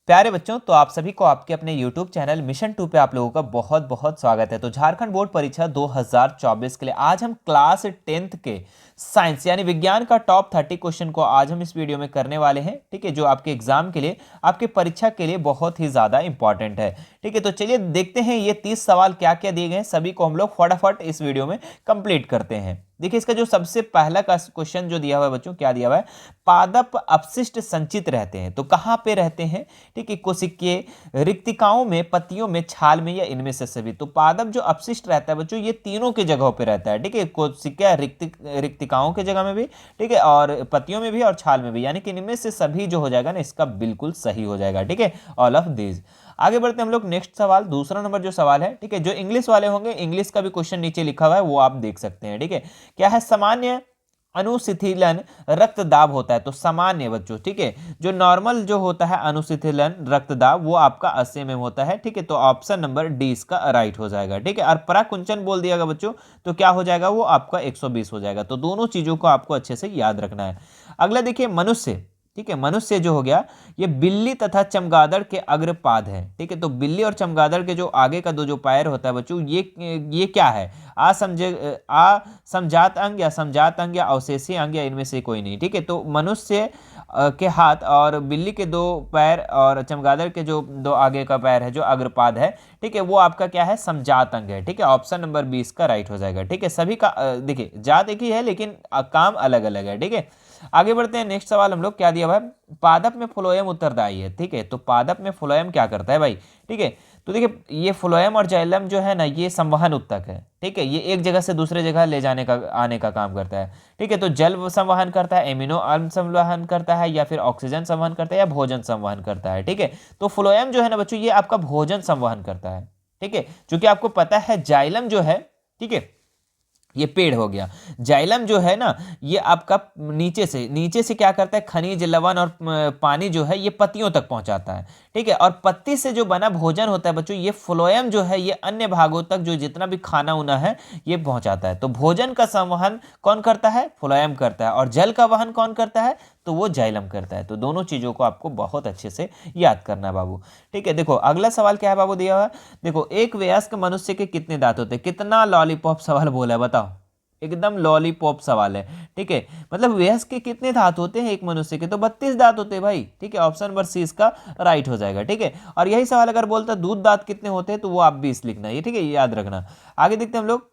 प्यारे बच्चों, तो आप सभी को आपके अपने YouTube चैनल मिशन 2 पे आप लोगों का बहुत बहुत स्वागत है। तो झारखंड बोर्ड परीक्षा 2024 के लिए आज हम क्लास 10th के साइंस यानी विज्ञान का टॉप 30 क्वेश्चन को आज हम इस वीडियो में करने वाले हैं। ठीक है, जो आपके एग्जाम के लिए, आपके परीक्षा के लिए बहुत ही ज्यादा इंपॉर्टेंट है। ठीक है, तो चलिए देखते हैं ये 30 सवाल क्या क्या दिए गए हैं, सभी को हम लोग फटाफट इस वीडियो में कंप्लीट करते हैं। देखिए, इसका जो सबसे पहला का क्वेश्चन जो दिया हुआ है बच्चों, क्या दिया हुआ है? पादप अपशिष्ट संचित रहते हैं, तो कहां पे रहते हैं? ठीक है, कोशिकीय रिक्तिकाओं में, पत्तियों में, छाल में, या इनमें से सभी। तो पादप जो अपशिष्ट रहता है बच्चों, ये तीनों के जगहों पे रहता है। ठीक है, कोशिका रिक्तिकाओं के जगह में भी, ठीक है, और पत्तियों में भी और छाल में भी, यानी कि इनमें से सभी जो हो जाएगा ना, इसका बिल्कुल सही हो जाएगा। ठीक है, ऑल ऑफ दीज। आगे बढ़ते हैं हम लोग नेक्स्ट सवाल, दूसरा नंबर जो सवाल है। ठीक है, जो इंग्लिश वाले होंगे, इंग्लिश का भी क्वेश्चन नीचे लिखा हुआ है, वो आप देख सकते हैं। ठीक है, क्या है? सामान्य अनुशिथिलन रक्तदाब होता है। तो सामान्य बच्चों, ठीक है, जो नॉर्मल जो होता है अनुशिथिलन रक्तदाब, वो आपका 80 mm होता है। ठीक है, तो ऑप्शन नंबर डी इसका राइट हो जाएगा। ठीक है, और पराकुंचन बोल दिया बच्चों, तो क्या हो जाएगा? वो आपका 120 हो जाएगा। तो दोनों चीजों को आपको अच्छे से याद रखना है। अगला देखिए, मनुष्य। ठीक है, मनुष्य जो हो गया, ये बिल्ली तथा चमगादड़ के अग्रपाद है। ठीक है, तो बिल्ली और चमगादड़ के जो आगे का दो जो पैर होता है बच्चों, ये क्या है? असमजात अंग या समजात अंग या अवशेषीय अंग या इनमें से कोई नहीं। ठीक है, तो मनुष्य के हाथ और बिल्ली के दो पैर और चमगादड़ के जो दो आगे का पैर है, जो अग्रपाद है, ठीक है, वो आपका क्या है? समजात अंग है। ठीक है, ऑप्शन नंबर 20 का राइट हो जाएगा। ठीक है, सभी का देखिए, जात एक ही है लेकिन काम अलग अलग है। ठीक है, आगे बढ़ते हैं। नेक्स्ट सवाल हम लोग क्या दिया हुआ है? पादप में फ्लोएम उत्तरदायी है। ठीक है, तो पादप में फ्लोएम क्या करता है भाई? ठीक है, तो देखिए, ये फ्लोएम और जाइलम जो है ना, ये संवहन उत्तक है। ठीक है, ये एक जगह से दूसरे जगह ले जाने का, आने का काम करता है। ठीक है, तो जल संवहन करता है, एमिनो अम्ल संवहन करता है, या फिर ऑक्सीजन संवहन करता है, या भोजन संवहन करता है। ठीक है, तो फ्लोएम जो है ना बच्चों, ये आपका भोजन संवहन करता है। ठीक है, चूंकि आपको पता है जाइलम जो है, ठीक है, ये पेड़ हो गया। जाइलम जो है ना, ये आपका नीचे से क्या करता है? खनिज, लवण और पानी जो है, ये पत्तियों तक पहुंचाता है। ठीक है, और पत्ती से जो बना भोजन होता है बच्चों, ये फ्लोएम जो है, ये अन्य भागों तक जो जितना भी खाना उना है, ये पहुंचाता है। तो भोजन का संवहन कौन करता है? फ्लोएम करता है। और जल का वहन कौन करता है? तो वो जाइलम करता है। तो दोनों चीजों को आपको बहुत अच्छे से याद करना है बाबू। ठीक है, देखो अगला सवाल क्या है बाबू दिया हुआ है। देखो, एक वयस्क मनुष्य के कितने दांत होते हैं? कितना लॉलीपॉप सवाल बोला है, बताओ। एकदम लॉलीपॉप सवाल है। ठीक है, मतलब वयस्क के कितने दांत होते हैं एक मनुष्य के? तो 32 दांत होते हैं भाई। ठीक है, ऑप्शन नंबर सी इसका राइट हो जाएगा। ठीक है, और यही सवाल अगर बोलता दूध दांत कितने होते हैं, तो वो आप 20 लिखना है। ठीक है, याद रखना। आगे देखते हैं हम लोग,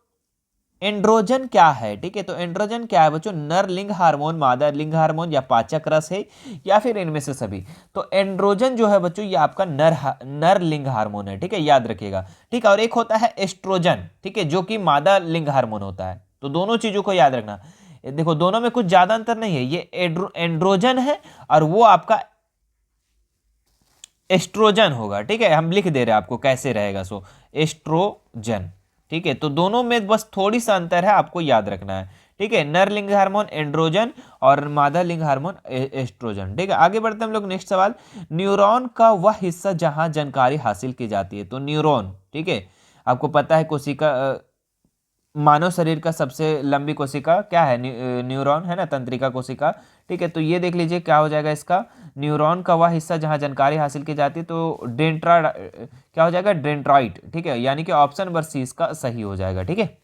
एंड्रोजन क्या है? ठीक है, तो एंड्रोजन क्या है बच्चों? नर लिंग हार्मोन, मादा लिंग हार्मोन, या पाचक रस है, या फिर इनमें से सभी। तो एंड्रोजन जो है बच्चों, ये आपका नर लिंग हार्मोन है। ठीक है, याद रखिएगा। ठीक है, और एक होता है एस्ट्रोजन, ठीक है, जो कि मादा लिंग हार्मोन होता है। तो दोनों चीजों को याद रखना। देखो, दोनों में कुछ ज्यादा अंतर नहीं है। ये एंड्रोजन है और वो आपका एस्ट्रोजन होगा। ठीक है, हम लिख दे रहे हैं आपको कैसे रहेगा। सो एस्ट्रोजन। ठीक है, तो दोनों में बस थोड़ी सा अंतर है, आपको याद रखना है। ठीक है, नर लिंग हार्मोन एंड्रोजन और मादा लिंग हार्मोन एस्ट्रोजन। ठीक है, आगे बढ़ते हैं हम लोग नेक्स्ट सवाल। न्यूरॉन का वह हिस्सा जहां जानकारी हासिल की जाती है। तो न्यूरॉन, ठीक है, आपको पता है कोशिका, मानव शरीर का सबसे लंबी कोशिका क्या है? न्यूरॉन है ना, तंत्रिका कोशिका। ठीक है, तो ये देख लीजिए क्या हो जाएगा इसका? न्यूरॉन का वह हिस्सा जहां जानकारी हासिल की जाती है, तो डेंट्रा क्या हो जाएगा? डेंड्राइट। ठीक है, यानी कि ऑप्शन नंबर सी इसका सही हो जाएगा। ठीक है,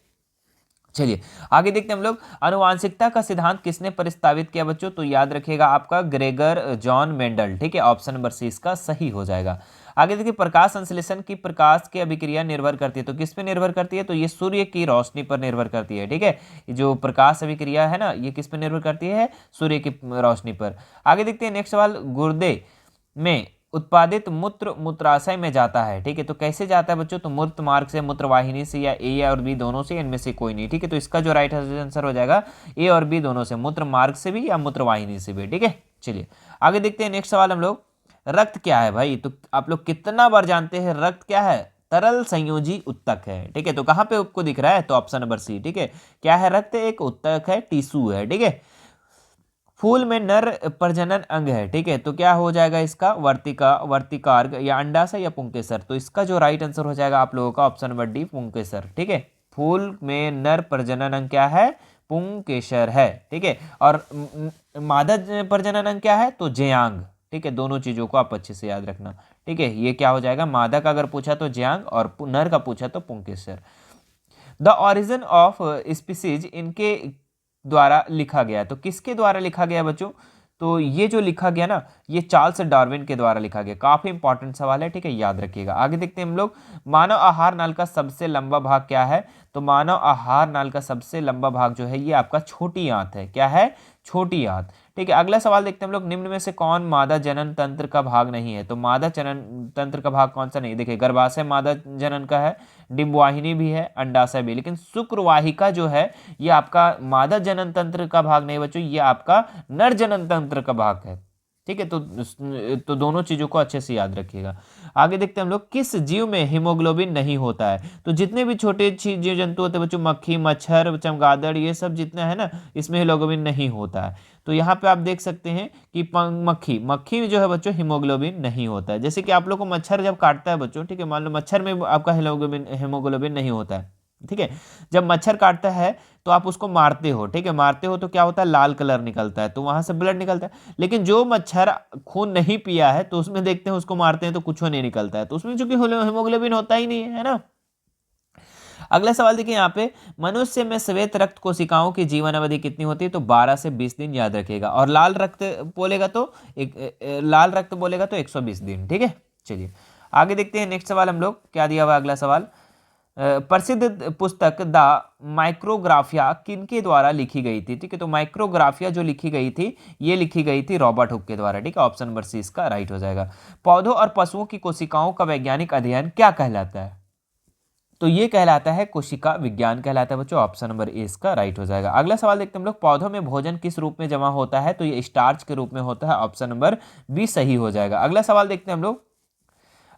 चलिए आगे देखते हैं हम लोग। आनुवांशिकता का सिद्धांत किसने प्रस्तावित किया बच्चों? तो याद रखिएगा आपका ग्रेगर जॉन मेंडल। ठीक है, ऑप्शन नंबर सी इसका सही हो जाएगा। आगे देखिए, प्रकाश संश्लेषण की प्रकाश की अभिक्रिया निर्भर करती है। तो किस पे निर्भर करती है? तो ये सूर्य की रोशनी पर निर्भर करती है। ठीक है, ये जो प्रकाश अभिक्रिया है ना, ये किस पे निर्भर करती है? सूर्य की रोशनी पर। आगे देखते हैं नेक्स्ट सवाल। गुर्दे में उत्पादित मूत्र मूत्राशय में जाता है। ठीक है, तो कैसे जाता है बच्चों? तो मूत्र मार्ग से, मूत्रवाहिनी से, या ए और बी दोनों से, इनमें से कोई नहीं। ठीक है, तो इसका जो राइट आंसर हो जाएगा ए और बी दोनों से, मूत्र मार्ग से भी या मूत्रवाहिनी से भी। ठीक है, चलिए आगे देखते हैं नेक्स्ट सवाल हम लोग। रक्त क्या है भाई? तो आप लोग कितना बार जानते हैं रक्त क्या है? तरल संयोजी उत्तक है। ठीक है, तो कहां पे आपको दिख रहा है? तो ऑप्शन नंबर सी। ठीक है, क्या है? रक्त एक उत्तक है, टिश्यू है। ठीक है, फूल में नर प्रजनन अंग है। ठीक है, तो क्या हो जाएगा इसका? वर्तिकार्ग, या अंडाशय, या पुंकेसर। तो इसका जो राइट आंसर हो जाएगा आप लोगों का ऑप्शन नंबर डी, पुंकेसर। ठीक है, फूल में नर प्रजनन अंग क्या है? पुंकेसर है। ठीक है, और मादा प्रजनन अंग क्या है? तो ज्यांग। ठीक है, दोनों चीज़ों को आप अच्छे से याद रखना। ठीक है, ये क्या हो जाएगा, मादा का अगर पूछा तो ज्यांग और नर का पूछा तो पुंकेसर। द ऑरिजिन ऑफ स्पीसीज इनके द्वारा लिखा गया है। तो किसके द्वारा लिखा गया बच्चों, तो ये जो लिखा गया ना, ये चार्ल्स डार्विन के द्वारा लिखा गया। काफी इंपॉर्टेंट सवाल है, ठीक है, याद रखिएगा। आगे देखते हैं हम लोग, मानव आहार नाल का सबसे लंबा भाग क्या है। तो मानव आहार नाल का सबसे लंबा भाग जो है ये आपका छोटी आंत है। क्या है, छोटी आंत। ठीक है, अगला सवाल देखते हैं हम लोग, निम्न में से कौन मादा जनन तंत्र का भाग नहीं है। तो मादा जनन तंत्र का भाग कौन सा नहीं, देखिए गर्भाशय मादा जनन का है, डिंबवाहिनी भी है, अंडाशय भी, लेकिन शुक्रवाहिका जो है ये आपका मादा जनन तंत्र का भाग नहीं बच्चों, ये आपका नर जनन तंत्र का भाग है। ठीक है, तो दोनों चीजों को अच्छे से याद रखिएगा। आगे देखते हैं हम लोग, किस जीव में हीमोग्लोबिन नहीं होता है। तो जितने भी छोटे जीव जंतु होते हैं बच्चों, मक्खी, मच्छर, चमगादड़, ये सब जितना है ना, इसमें हीमोग्लोबिन नहीं होता है। तो यहाँ पे आप देख सकते हैं कि मक्खी में जो है बच्चों हीमोग्लोबिन नहीं होता है। जैसे कि आप लोग को मच्छर जब काटता है बच्चों, ठीक है, मान लो मच्छर में आपका हीमोग्लोबिन नहीं होता है। ठीक है, जब मच्छर काटता है तो आप उसको मारते हो, ठीक है, मारते हो तो क्या होता है, लाल कलर निकलता है, तो वहां से ब्लड निकलता है। लेकिन जो मच्छर खून नहीं पिया है तो उसमें देखते हैं उसको मारते हैं तो कुछ नहीं निकलता है, तो उसमें चूंकि हीमोग्लोबिन होता ही नहीं है ना। अगला सवाल देखिए यहाँ पे, मनुष्य में श्वेत रक्त कोशिकाओं की जीवन अवधि कितनी होती है। तो 12 से 20 दिन, याद रखिएगा। और लाल रक्त बोलेगा तो 120 दिन। ठीक है, चलिए आगे देखते हैं। नेक्स्ट सवाल हम लोग क्या दिया हुआ, अगला सवाल, प्रसिद्ध पुस्तक द माइक्रोग्राफिया किनके द्वारा लिखी गई थी। ठीक है, तो माइक्रोग्राफिया जो लिखी गई थी ये लिखी गई थी रॉबर्ट हुक के द्वारा। ठीक है, ऑप्शन नंबर सी इसका राइट हो जाएगा। पौधों और पशुओं की कोशिकाओं का वैज्ञानिक अध्ययन क्या कहलाता है। तो ये कहलाता है कोशिका विज्ञान कहलाता है बच्चों, ऑप्शन नंबर ए इसका राइट हो जाएगा। अगला सवाल देखते हैं हम लोग, पौधों में भोजन किस रूप में जमा होता है। तो ये स्टार्च के रूप में होता है, ऑप्शन नंबर बी सही हो जाएगा। अगला सवाल देखते हैं हम लोग,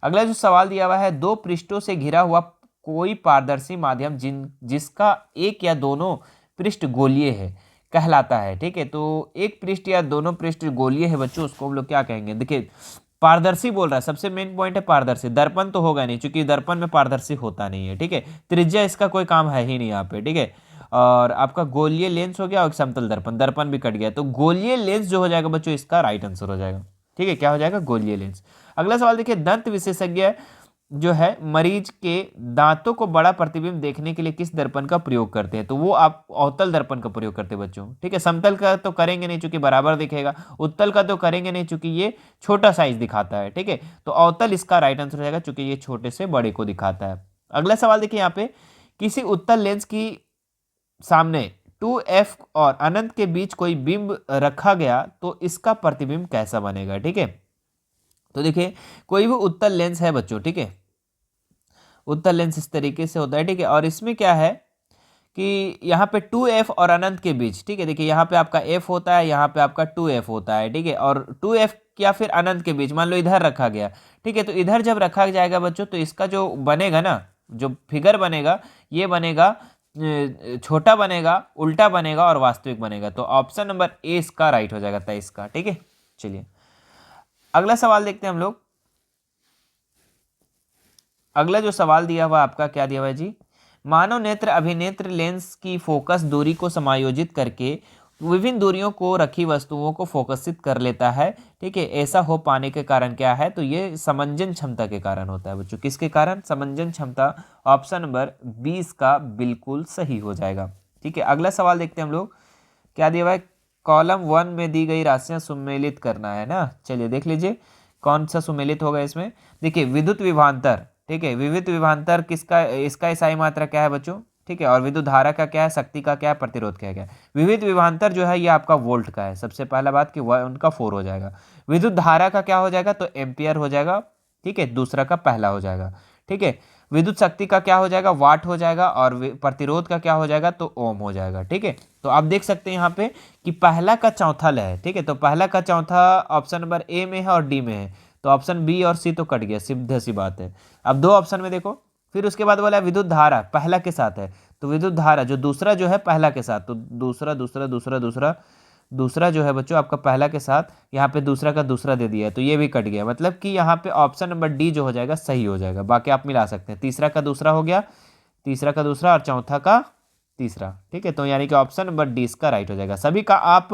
अगला जो सवाल दिया हुआ है, दो पृष्ठों से घिरा हुआ कोई पारदर्शी माध्यम जिसका एक या दोनों पृष्ठ गोलीय है कहलाता है। ठीक है, तो एक पृष्ठ या दोनों पृष्ठ गोलीय है बच्चों, उसको हम लोग क्या कहेंगे। देखिए पारदर्शी बोल रहा है, सबसे मेन पॉइंट है पारदर्शी। दर्पण तो होगा नहीं, क्योंकि दर्पण में पारदर्शी होता नहीं है। ठीक है, त्रिज्या इसका कोई काम है ही नहीं यहाँ पे। ठीक है, और आपका गोलीय लेंस हो गया और समतल दर्पण, दर्पण भी कट गया, तो गोलीय लेंस जो हो जाएगा बच्चों इसका राइट आंसर हो जाएगा। ठीक है, क्या हो जाएगा, गोलीय लेंस। अगला सवाल देखिए, दंत विशेषज्ञ जो है मरीज के दांतों को बड़ा प्रतिबिंब देखने के लिए किस दर्पण का प्रयोग करते हैं। तो वो आप अवतल दर्पण का प्रयोग करते हैं बच्चों। ठीक है, समतल का तो करेंगे नहीं चूंकि बराबर दिखेगा, उत्तल का तो करेंगे नहीं चूंकि ये छोटा साइज दिखाता है। ठीक है, तो अवतल इसका राइट आंसर हो जाएगा चूंकि ये छोटे से बड़े को दिखाता है। अगला सवाल देखिए यहाँ पे, किसी उत्तल लेंस की सामने 2f और अनंत के बीच कोई बिंब रखा गया तो इसका प्रतिबिंब कैसा बनेगा। ठीक है, तो देखिए कोई भी उत्तल लेंस है बच्चों, ठीक है, उत्तल लेंस इस तरीके से होता है। ठीक है, और इसमें क्या है कि यहाँ पे 2f और अनंत के बीच, ठीक है, देखिए यहाँ पे आपका f होता है, यहाँ पे आपका 2f होता है। ठीक है, और 2f या फिर अनंत के बीच मान लो इधर रखा गया। ठीक है, तो इधर जब रखा जाएगा बच्चों तो इसका जो बनेगा ना, जो फिगर बनेगा ये बनेगा छोटा बनेगा, उल्टा बनेगा और वास्तविक बनेगा। तो ऑप्शन नंबर ए इसका राइट हो जाएगा 23 का। ठीक है, चलिए अगला सवाल देखते हैं हम लोग। अगला जो सवाल दिया हुआ आपका क्या दिया हुआ है जी, मानव नेत्र अभिनेत्र लेंस की फोकस दूरी को समायोजित करके विभिन्न दूरियों को रखी वस्तुओं को फोकसित कर लेता है। ठीक है, ऐसा हो पाने के कारण क्या है। तो ये समंजन क्षमता के कारण होता है बच्चों। किसके कारण, समंजन क्षमता, ऑप्शन नंबर 20 का बिल्कुल सही हो जाएगा। ठीक है, अगला सवाल देखते हैं हम लोग, क्या दिया हुआ है, कॉलम 1 में दी गई राशियां सुमेलित करना है ना। चलिए देख लीजिए कौन सा सुमेलित होगा इसमें। देखिए विद्युत विभवांतर, ठीक है, विद्युत विभवांतर किसका, इसका इसाई मात्रा क्या है बच्चों। ठीक है, और विद्युत धारा का क्या है, शक्ति का क्या है, प्रतिरोध क्या है। विद्युत विभवांतर जो है ये आपका वोल्ट का है, सबसे पहला बात कि उनका 4 हो जाएगा। विद्युत धारा का क्या हो जाएगा, तो एम्पियर हो जाएगा। ठीक है, दूसरा का पहला हो जाएगा। ठीक है, विद्युत शक्ति का क्या हो जाएगा, वाट हो जाएगा, और प्रतिरोध का क्या हो जाएगा, तो ओम हो जाएगा। ठीक है, तो आप देख सकते हैं यहाँ पे कि पहला का चौथा लय है। ठीक है, तो पहला का चौथा ऑप्शन नंबर ए में है और डी में है, तो ऑप्शन बी और सी तो कट गया, सीधा सी बात है। अब दो ऑप्शन में देखो, फिर उसके बाद बोला विद्युत धारा पहला के साथ है, तो विद्युत धारा जो दूसरा जो है पहला के साथ, तो दूसरा दूसरा दूसरा दूसरा दूसरा जो है बच्चों आपका पहला के साथ, यहाँ पे दूसरा का दूसरा दे दिया है, तो ये भी कट गया। मतलब कि यहाँ पे ऑप्शन नंबर डी जो हो जाएगा सही हो जाएगा। बाकी आप मिला सकते हैं, तीसरा का दूसरा हो गया, तीसरा का दूसरा और चौथा का तीसरा, ठीक है। तो यानी कि ऑप्शन नंबर डी इसका राइट हो जाएगा। सभी का आप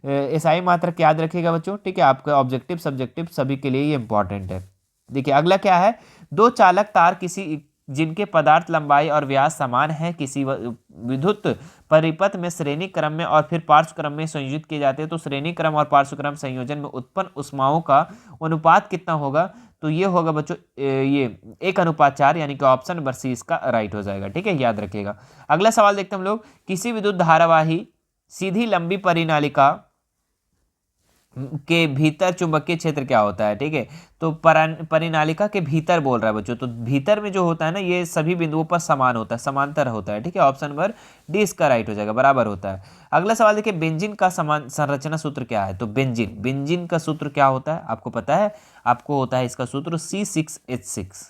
एसआई मात्रक याद रखिएगा बच्चों, ठीक है। आपका ऑब्जेक्टिव सब्जेक्टिव सभी के लिए ये इंपॉर्टेंट है। देखिए अगला क्या है, दो चालक तार किसी जिनके पदार्थ लंबाई और व्यास समान है किसी विद्युत परिपथ में श्रेणी क्रम में और फिर पार्श्व क्रम में संयोजित किए जाते हैं, तो श्रेणी क्रम और पार्श्व क्रम संयोजन में उत्पन्न ऊष्माओं का अनुपात कितना होगा, तो ये होगा बच्चों ये 1:4, यानी कि ऑप्शन नंबर सी इसका राइट हो जाएगा, ठीक है, याद रखिएगा। अगला सवाल देखते हैं हम लोग, किसी विद्युत धारावाही सीधी लंबी परिनालिका के भीतर चुंबकीय क्षेत्र क्या होता है, ठीक है। तो परिनालिका के भीतर बोल रहा है बच्चों, तो भीतर में जो होता है ना ये सभी बिंदुओं पर समान होता है, समांतर होता है, ठीक है। ऑप्शन नंबर डी इसका राइट हो जाएगा, बराबर होता है। अगला सवाल देखिए, बेंजीन का समान संरचना सूत्र क्या है, तो बेंजीन का सूत्र क्या होता है आपको पता है, आपको होता है इसका सूत्र C6H6,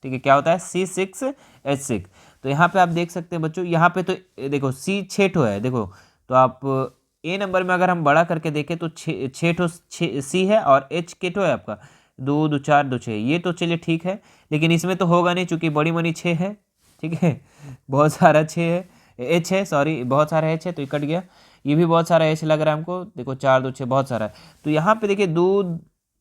ठीक है। क्या होता है C6H6। तो यहाँ पे आप देख सकते हैं बच्चों, यहाँ पे तो देखो C 6 ठो है, देखो तो आप ए नंबर में अगर हम बड़ा करके देखें तो 6 ठो सी है और एच के ठो है आपका 2 2 4 2 6, ये तो चलिए ठीक है, लेकिन इसमें तो होगा नहीं चूंकि बड़ी मनी 6 है, ठीक है, बहुत सारा 6 है, एच है, सॉरी बहुत सारा एच है तो ये कट गया, ये भी बहुत सारा एच लग रहा है हमको, देखो 4 2 6 बहुत सारा है। तो यहाँ पे देखिए 2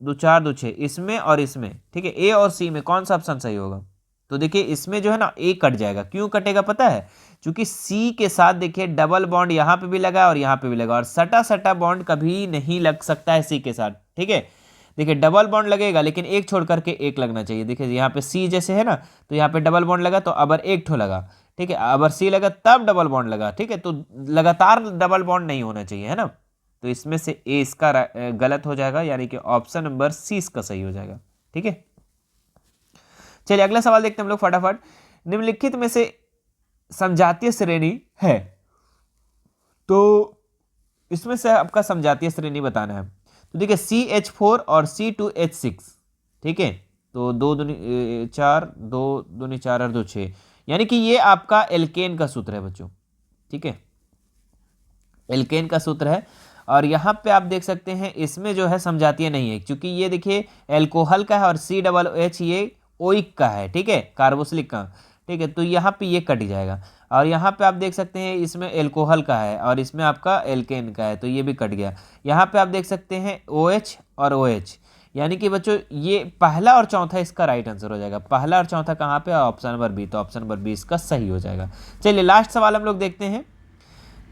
2 4 2 6 इसमें और इसमें, ठीक है, ए और सी में कौन सा ऑप्शन सही होगा, तो देखिए इसमें जो है ना ए कट जाएगा, क्यों कटेगा पता है, क्योंकि सी के साथ देखिए डबल बॉन्ड यहाँ पे भी लगा और यहाँ पे भी लगा, और सटा सटा बॉन्ड कभी नहीं लग सकता है सी के साथ, ठीक है। देखिए डबल बॉन्ड लगेगा लेकिन एक छोड़ करके एक लगना चाहिए, देखिए यहाँ पे सी जैसे है ना, तो यहाँ पे डबल बॉन्ड लगा तो अबर एक ठो लगा, ठीक है, अबर सी लगा तब डबल बॉन्ड लगा, ठीक है। तो लगातार डबल बॉन्ड नहीं होना चाहिए, है ना। तो इसमें से ए इसका गलत हो जाएगा, यानी कि ऑप्शन नंबर सी इसका सही हो जाएगा, ठीक है। चलिए अगला सवाल देखते हैं हम लोग फटाफट, निम्नलिखित में से समजातीय श्रेणी है, तो इसमें से आपका समजातीय श्रेणी बताना है। तो देखिए CH4 और C2H6, ठीक है, तो 2 दूनी 4 2 दूनी 4 और 2 6, यानी कि ये आपका एल्केन का सूत्र है बच्चों, ठीक है, एल्केन का सूत्र है। और यहाँ पे आप देख सकते हैं इसमें जो है समजातीय नहीं है, क्योंकि ये देखिए एल्कोहल का है और COOH ये ओइक का है, ठीक है, कार्बोक्सिलिक का, ठीक है। तो यहाँ पे ये कट जाएगा, और यहाँ पे आप देख सकते हैं इसमें एल्कोहल का है और इसमें आपका एल्केन का है, तो ये भी कट गया। यहाँ पे आप देख सकते हैं OH और OH, यानी कि बच्चों ये पहला और चौथा इसका राइट आंसर हो जाएगा। पहला और चौथा कहाँ पे, ऑप्शन नंबर बी, तो ऑप्शन नंबर बी इसका सही हो जाएगा। चलिए लास्ट सवाल हम लोग देखते हैं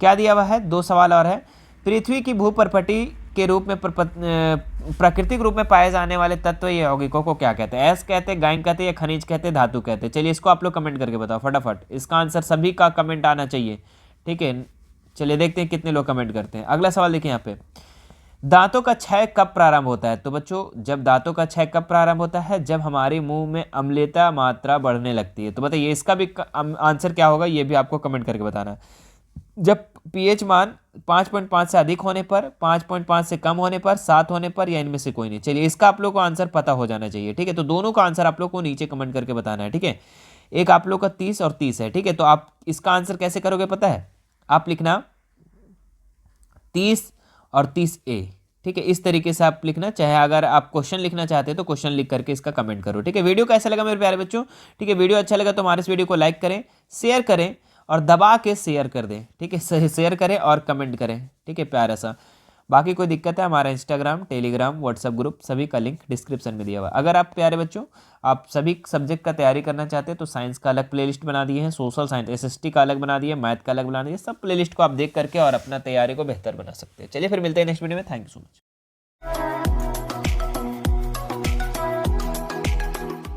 क्या दिया हुआ है, 2 सवाल और है। पृथ्वी की भूपर्पटी के रूप में प्राकृतिक रूप में पाए जाने वाले तत्व ये यौगिकों को क्या कहते हैं, एस कहते हैं, गायन कहते हैं, या खनिज कहते हैं, धातु कहते हैं। चलिए इसको आप लोग कमेंट करके बताओ फटाफट, इसका आंसर सभी का कमेंट आना चाहिए, ठीक है। चलिए देखते हैं कितने लोग कमेंट करते हैं। अगला सवाल देखिए यहाँ पे, दांतों का क्षय कब प्रारंभ होता है, तो बच्चों जब दांतों का क्षय कब प्रारंभ होता है, जब हमारे मुंह में अम्लता मात्रा बढ़ने लगती है। तो बताइए इसका भी आंसर क्या होगा, ये भी आपको कमेंट करके बताना है। जब pH मान 5.5 से अधिक होने पर, 5.5 से कम होने पर, 7 होने पर, या इनमें से कोई नहीं। चलिए इसका आप लोग को आंसर पता हो जाना चाहिए, ठीक है। तो दोनों का आंसर आप लोग को नीचे कमेंट करके बताना है, ठीक है। एक आप लोग का 30 और 30 है, ठीक है। तो आप इसका आंसर कैसे करोगे पता है, आप लिखना 30 और 30A, ठीक है, इस तरीके से आप लिखना। चाहे अगर आप क्वेश्चन लिखना चाहते हैं तो क्वेश्चन लिख करके इसका कमेंट करो, ठीक है। वीडियो कैसा लगा मेरे प्यारे बच्चों, ठीक है, वीडियो अच्छा लगा तो हमारे इस वीडियो को लाइक करें, शेयर करें और दबा के शेयर कर दें, ठीक है, शेयर करें और कमेंट करें, ठीक है, प्यारा सा। बाकी कोई दिक्कत है, हमारा इंस्टाग्राम, टेलीग्राम, व्हाट्सएप ग्रुप सभी का लिंक डिस्क्रिप्शन में दिया हुआ। अगर आप प्यारे बच्चों आप सभी सब्जेक्ट का तैयारी करना चाहते हैं तो साइंस का अलग प्लेलिस्ट बना दिए हैं, सोशल साइंस SST का अलग बना दिए, मैथ का अलग बना दिए, सब प्लेलिस्ट को आप देख करके और अपना तैयारी को बेहतर बना सकते हैं। चलिए फिर मिलते हैं नेक्स्ट वीडियो में, थैंक यू सो मच।